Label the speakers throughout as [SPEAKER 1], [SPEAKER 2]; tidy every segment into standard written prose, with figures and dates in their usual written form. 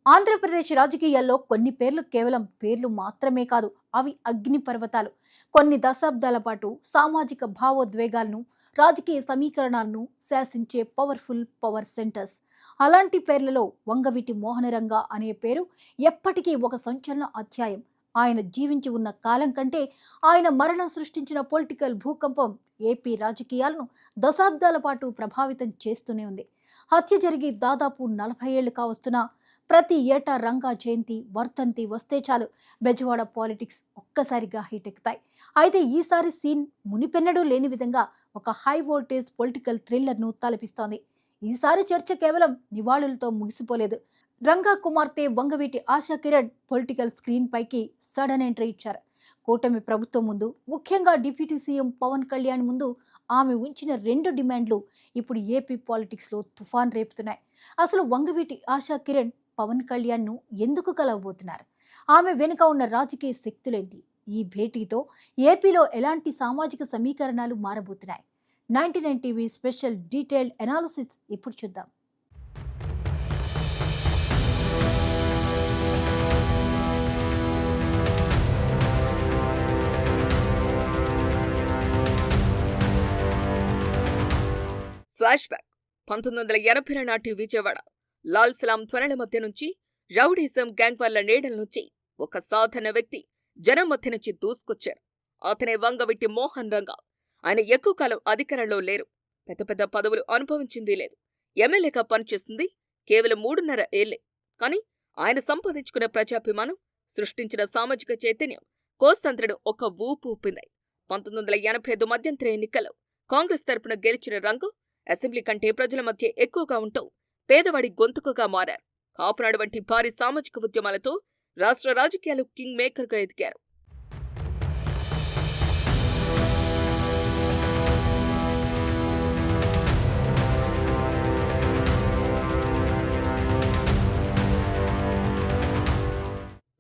[SPEAKER 1] ఆంధ్రప్రదేశ్ రాజకీయాల్లో కొన్ని పేర్లు కేవలం పేర్లు మాత్రమే కాదు, అవి అగ్ని పర్వతాలు. కొన్ని దశాబ్దాల పాటు సామాజిక భావోద్వేగాలను, రాజకీయ సమీకరణాలను శాసించే పవర్ సెంటర్స్. అలాంటి పేర్లలో వంగవీటి మోహనరంగ అనే పేరు ఎప్పటికీ ఒక సంచలన అధ్యాయం. ఆయన జీవించి ఉన్న కాలం కంటే ఆయన మరణం సృష్టించిన పొలిటికల్ భూకంపం ఏపీ రాజకీయాలను దశాబ్దాల పాటు ప్రభావితం చేస్తూనే ఉంది. హత్య జరిగి దాదాపు 40 ఏళ్లు కావస్తున్నా ప్రతి ఏటా రంగా జయంతి, వర్ధంతి వస్తే చాలు బెజవాడ పాలిటిక్స్ ఒక్కసారిగా హీట్ ఎక్కుతాయి. అయితే ఈసారి సీన్ మునిపెన్నడూ లేని విధంగా ఒక హై వోల్టేజ్ పొలిటికల్ థ్రిల్లర్ను తలపిస్తోంది. ఈసారి చర్చ కేవలం నివాళులతో ముగిసిపోలేదు. రంగా కుమార్తె వంగవీటి ఆశా కిరణ్ పొలిటికల్ స్క్రీన్ పైకి సడన్ ఎంట్రీ ఇచ్చారు. కూటమి ప్రభుత్వం ముందు, ముఖ్యంగా డిప్యూటీ సీఎం పవన్ కళ్యాణ్ ముందు ఆమె ఉంచిన 2 డిమాండ్లు ఇప్పుడు ఏపీ పాలిటిక్స్లో తుఫాన్ రేపుతున్నాయి. అసలు వంగవీటి ఆశా కిరణ్ పవన్ కళ్యాణ్ను ఎందుకు కలవబోతున్నారు? ఆమె వెనుక ఉన్న రాజకీయ శక్తులేంటి? ఈ భేటీతో ఏపీలో ఎలాంటి సామాజిక సమీకరణాలు మారబోతున్నాయి? 99 టీవీ స్పెషల్ డీటెయిల్డ్ అనాలిసిస్ ఇప్పుడు చూద్దాం.
[SPEAKER 2] ఫ్లాష్ బ్యాక్ 1980 నాటి విజయవాడ. లాల్ సలాం ధ్వనుల మధ్య నుంచి, రౌడీజం గ్యాంగ్ వార్ల నీడల నుంచి ఒక సాధారణ వ్యక్తి జనం మధ్య నుంచి దూసుకొచ్చారు. అతనే వంగవీటి మోహన్ రంగా. ఆయన ఎక్కువ కాలం అధికారంలో లేరు. పెద్ద పెద్ద పదవులు అనుభవించింది లేదు. ఎమ్మెల్యేగా పనిచేసింది కేవలం 3.5 ఏళ్లే. కానీ ఆయన సంపాదించుకున్న ప్రజాభిమానం, సృష్టించిన సామాజిక చైతన్యం కోస్తంత్రను ఒక ఊపు ఊపింది. 1985 మధ్యంతర ఎన్నికల్లో కాంగ్రెస్ తరపున గెలిచిన రంగు అసెంబ్లీ కంటే ప్రజల మధ్య ఎక్కువగా ఉంటూ పేదవాడి గొంతుకగా మారారు. కాపునాడు వంటి భారీ సామాజిక ఉద్యమాలతో రాష్ట్ర రాజకీయాలు కింగ్ మేకర్గా ఎదిగారు.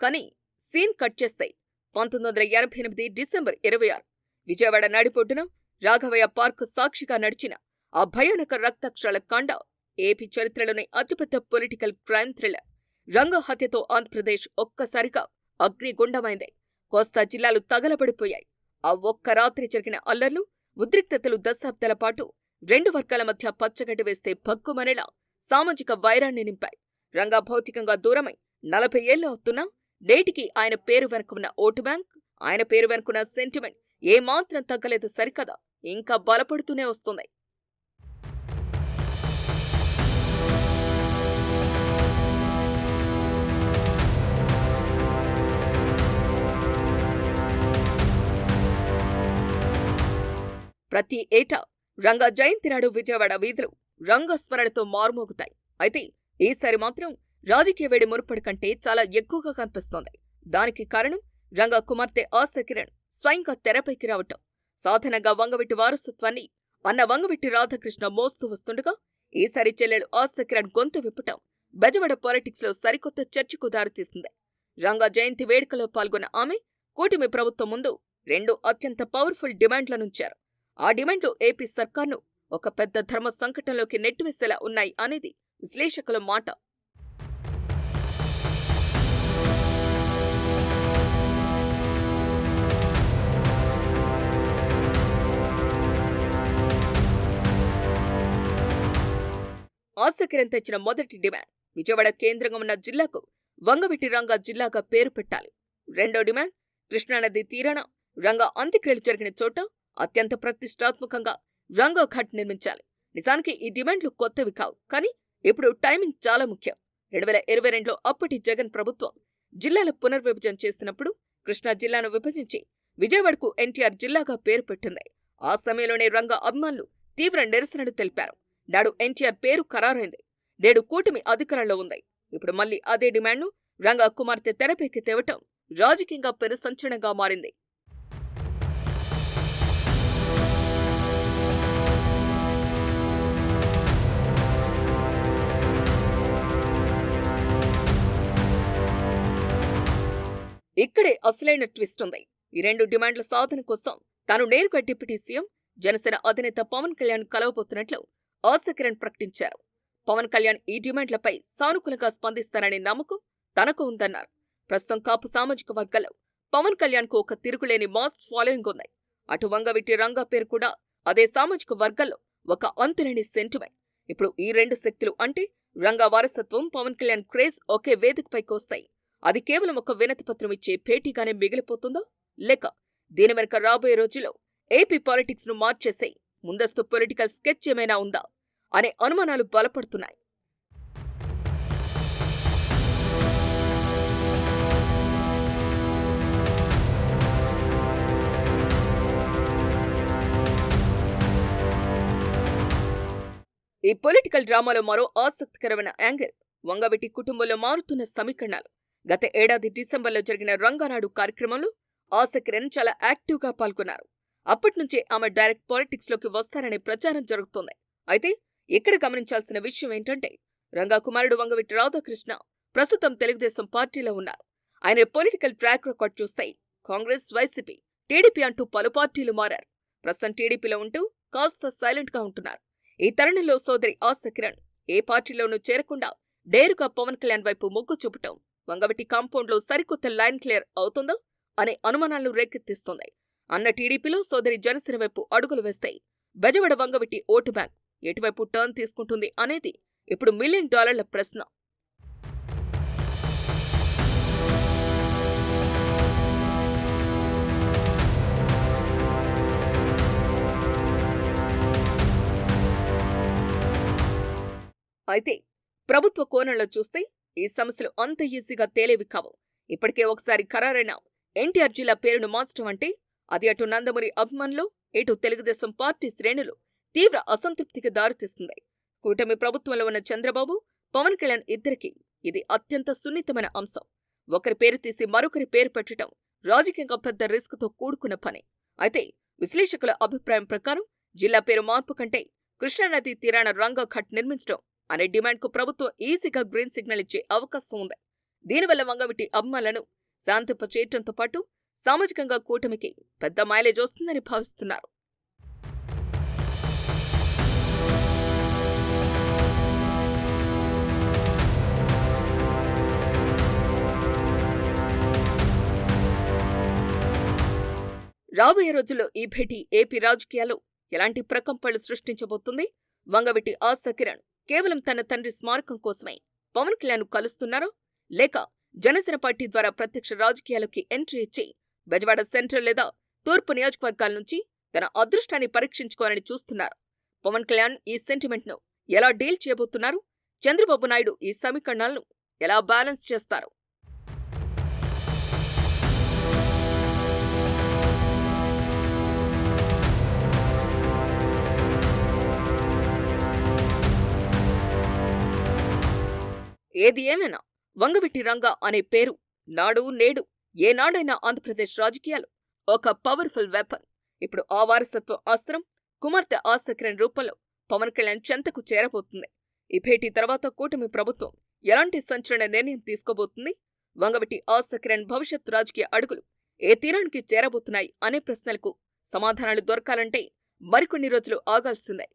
[SPEAKER 2] కానీ సీన్ కట్ చేస్తే 1988 డిసెంబర్ 26 విజయవాడ నడిపొడ్డున రాఘవయ్య పార్క్ సాక్షిగా నడిచిన ఆ భయానక రక్తక్షరాల కాండ ఏపీ చరిత్రలోని అతిపెద్ద political crime thriller. Ranga హత్యతో Andhra Pradesh ఒక్కసారిగా అగ్నిగుండమైంది. కోస్తా జిల్లాలు తగలబడిపోయాయి. ఆ ఒక్క రాత్రి జరిగిన అల్లర్లు, ఉద్రిక్తతలు దశాబ్దాల పాటు 2 వర్గాల మధ్య పచ్చగడ్డి వేస్తే భగ్గుమనేలా సామాజిక వైరాన్ని నింపాయి. రంగా భౌతికంగా దూరమై 40 ఏళ్లు అవుతున్నా నేటికి ఆయన పేరు వెనుకున్న ఓటు బ్యాంక్, ఆయన పేరు వెనుకున్న సెంటిమెంట్ ఏమాత్రం తగ్గలేదు సరికదా, ఇంకా బలపడుతూనే వస్తుంది. ప్రతి ఏటా రంగా జయంతి నాడు విజయవాడ వీధులు రంగస్మరణతో మారుమోగుతాయి. అయితే ఈసారి మాత్రం రాజకీయ వేడి మునుపటి కంటే చాలా ఎక్కువగా కనిపిస్తోంది. దానికి కారణం రంగా కుమార్తె ఆశా కిరణ్ స్వయంగా తెరపైకి రావటం. సాధారణంగా వంగవీటి వారసత్వాన్ని అన్న వంగవీటి రాధాకృష్ణ మోస్తూ వస్తుండగా ఈసారి చెల్లెలు ఆశా కిరణ్ గొంతు విప్పటం బెజవాడ పాలిటిక్స్ లో సరికొత్త చర్చకు దారితీసింది. రంగా జయంతి వేడుకలో పాల్గొన్న ఆమె కూటమి ప్రభుత్వం ముందు 2 అత్యంత పవర్ఫుల్ డిమాండ్లనుంచారు. ఆ డిమాండ్లు ఏపీ సర్కార్ను ఒక పెద్ద ధర్మ సంకటంలోకి నెట్టివేసేలా ఉన్నాయి అనేది విశ్లేషకుల మాట. ఆశా కిరణ్ తెచ్చిన మొదటి డిమాండ్ విజయవాడ కేంద్రంగా ఉన్న జిల్లాకు వంగవీటి రంగా జిల్లాగా పేరు పెట్టాలి. రెండో డిమాండ్ కృష్ణానది తీరాన రంగా అంత్యక్రియలు జరిగిన చోట అత్యంత ప్రతిష్టాత్మకంగా రంగా ఘాట్ నిర్మించాలి. నిజానికి ఈ డిమాండ్లు కొత్తవి కావు, కానీ ఇప్పుడు టైమింగ్ చాలా ముఖ్యం. 2022లో అప్పటి జగన్ ప్రభుత్వం జిల్లాల పునర్విభజన చేసినప్పుడు కృష్ణా జిల్లాను విభజించి విజయవాడకు ఎన్టీఆర్ జిల్లాగా పేరు పెట్టింది. ఆ సమయంలోనే రంగా అభిమానులు తీవ్ర నిరసనలు తెలిపారు. నాడు ఎన్టీఆర్ పేరు ఖరారైంది. నేడు కూటమి అధికారంలో ఉంది. ఇప్పుడు మళ్లీ అదే డిమాండ్ను రంగా కుమార్తె తెరపైకి తేవటం రాజకీయంగా పెను సంచలనంగా మారింది. ఇక్కడే అసలైన ట్విస్ట్ ఉంది. ఈ 2 డిమాండ్ల సాధన కోసం తాను నేరుగా డిప్యూటీ సీఎం, జనసేన అధినేత పవన్ కళ్యాణ్ కలవబోతున్నట్లు ఆశా కిరణ్ ప్రకటించారు. పవన్ కళ్యాణ్ ఈ డిమాండ్లపై సానుకూలంగా స్పందిస్తారనే నమ్మకం తనకు ఉందన్నారు. ప్రస్తుతం కాపు సామాజిక వర్గాల్లో పవన్ కళ్యాణ్ కు ఒక తిరుగులేని మాస్ ఫాలోయింగ్ ఉంది. అటు వంగవీటి రంగా పేరు కూడా అదే సామాజిక వర్గాల్లో ఒక అంతులేని సెంటిమెంట్. ఇప్పుడు ఈ రెండు శక్తులు అంటే రంగా వారసత్వం, పవన్ కళ్యాణ్ క్రేజ్ ఒకే వేదికపైకి వస్తాయి. అది కేవలం ఒక వినతి పత్రం ఇచ్చే భేటీగానే మిగిలిపోతుందా, లేక దీని వెనుక రాబోయే రోజుల్లో ఏపీ పాలిటిక్స్ ను మార్చేసే ముందస్తు పొలిటికల్ స్కెచ్ ఏమైనా ఉందా అనే అనుమానాలు బలపడుతున్నాయి. ఈ పొలిటికల్ డ్రామాలో మరో ఆసక్తికరమైన యాంగిల్ వంగవీటి కుటుంబంలో మారుతున్న సమీకరణాలు. గత ఏడాది డిసెంబర్లో జరిగిన రంగానాడు కార్యక్రమంలో ఆశా కిరణ్ చాలా యాక్టివ్గా పాల్గొన్నారు. అప్పటినుంచే ఆమె డైరెక్ట్ పాలిటిక్స్ లోకి వస్తారనే ప్రచారం జరుగుతోంది. అయితే ఇక్కడ గమనించాల్సిన విషయం ఏంటంటే రంగా కుమారుడు వంగవీటి రాధాకృష్ణ ప్రస్తుతం తెలుగుదేశం పార్టీలో ఉన్నారు. ఆయన పొలిటికల్ ట్రాక్ రికార్డ్ చూస్తే కాంగ్రెస్, వైసీపీ, టీడీపీ అంటూ పలు పార్టీలు మారారు. ప్రస్తుతం టీడీపీలో ఉంటూ కాస్త సైలెంట్ గా ఉంటున్నారు. ఈ తరుణంలో సోదరి ఆశా కిరణ్ ఏ పార్టీలోనూ చేరకుండా డేరుగా పవన్ కళ్యాణ్ వైపు మొగ్గు చూపటం వంగవీటి కాంపౌండ్ లో సరికొత్త లైన్ క్లియర్ అవుతుందా అనే అనుమానాలను రేకెత్తిస్తోంది. అన్న టీడీపీలో సోదరి జనసేన వైపు అడుగులు వేస్తే బెజవాడ వంగవీటి ఓటు బ్యాంక్ ఎటువైపు టర్న్ తీసుకుంటుంది అనేది ఇప్పుడు $1 మిలియన్ ప్రశ్న. అయితే ప్రభుత్వ కోణంలో చూస్తే ఈ సమస్యలు అంత ఈజీగా తేలేవి కావు. ఇప్పటికే ఒకసారి ఖరారైన ఎన్టీఆర్ జిల్లా పేరును మార్చడం అంటే అది అటు నందమూరి అభిమానులు, ఇటు తెలుగుదేశం పార్టీ శ్రేణులు తీవ్ర అసంతృప్తికి దారితీస్తుంది. కూటమి ప్రభుత్వంలో ఉన్న చంద్రబాబు, పవన్ కళ్యాణ్ ఇద్దరికీ ఇది అత్యంత సున్నితమైన అంశం. ఒకరి పేరు తీసి మరొకరి పేరు పెట్టడం రాజకీయంగా పెద్ద రిస్క్ తో కూడుకున్న పని. అయితే విశ్లేషకుల అభిప్రాయం ప్రకారం జిల్లా పేరు మార్పు కంటే కృష్ణానది తీరాన రంగా ఘట్ నిర్మించడం అనే డిమాండ్ కు ప్రభుత్వం ఈజీగా గ్రీన్ సిగ్నల్ ఇచ్చే అవకాశం ఉంది. దీనివల్ల వంగవీటి అభిమానులను శాంతింపచేయటంతో పాటు సామాజికంగా కూటమికి పెద్ద మైలేజ్ వస్తుందని భావిస్తున్నారు. రాబోయే రోజుల్లో ఈ భేటీ ఏపీ రాజకీయాల్లో ఎలాంటి ప్రకంపనలు సృష్టించబోతుంది? వంగవీటి ఆశా కిరణ్ కేవలం తన తండ్రి స్మారకం కోసమే పవన్ కళ్యాణ్ కలుస్తున్నారో, లేక జనసేన పార్టీ ద్వారా ప్రత్యక్ష రాజకీయాలకి ఎంట్రీ ఇచ్చి బెజవాడ సెంట్రల్ లేదా తూర్పు నియోజకవర్గాల నుంచి తన అదృష్టాన్ని పరీక్షించుకోవాలని చూస్తున్నారు? పవన్ కళ్యాణ్ ఈ సెంటిమెంట్ ను ఎలా డీల్ చేయబోతున్నారు? చంద్రబాబు నాయుడు ఈ సమీకరణాలను ఎలా బ్యాలెన్స్ చేస్తారు? ఏది ఏమైనా వంగవీటి రంగా అనే పేరు నాడు నేడు ఏనాడైనా ఆంధ్రప్రదేశ్ రాజకీయాలు ఒక పవర్ఫుల్ వెపన్. ఇప్పుడు ఆ వారసత్వ అస్త్రం కుమార్తె ఆశా కిరణ్ రూపంలో పవన్ కళ్యాణ్ చెంతకు చేరబోతుంది. ఈ భేటీ తర్వాత కూటమి ప్రభుత్వం ఎలాంటి సంచలన నిర్ణయం తీసుకోబోతుంది? వంగవీటి ఆశా కిరణ్ భవిష్యత్ రాజకీయ అడుగులు ఏ తీరానికి చేరబోతున్నాయి అనే ప్రశ్నలకు సమాధానాలు దొరకాలంటే మరికొన్ని రోజులు ఆగాల్సిందే.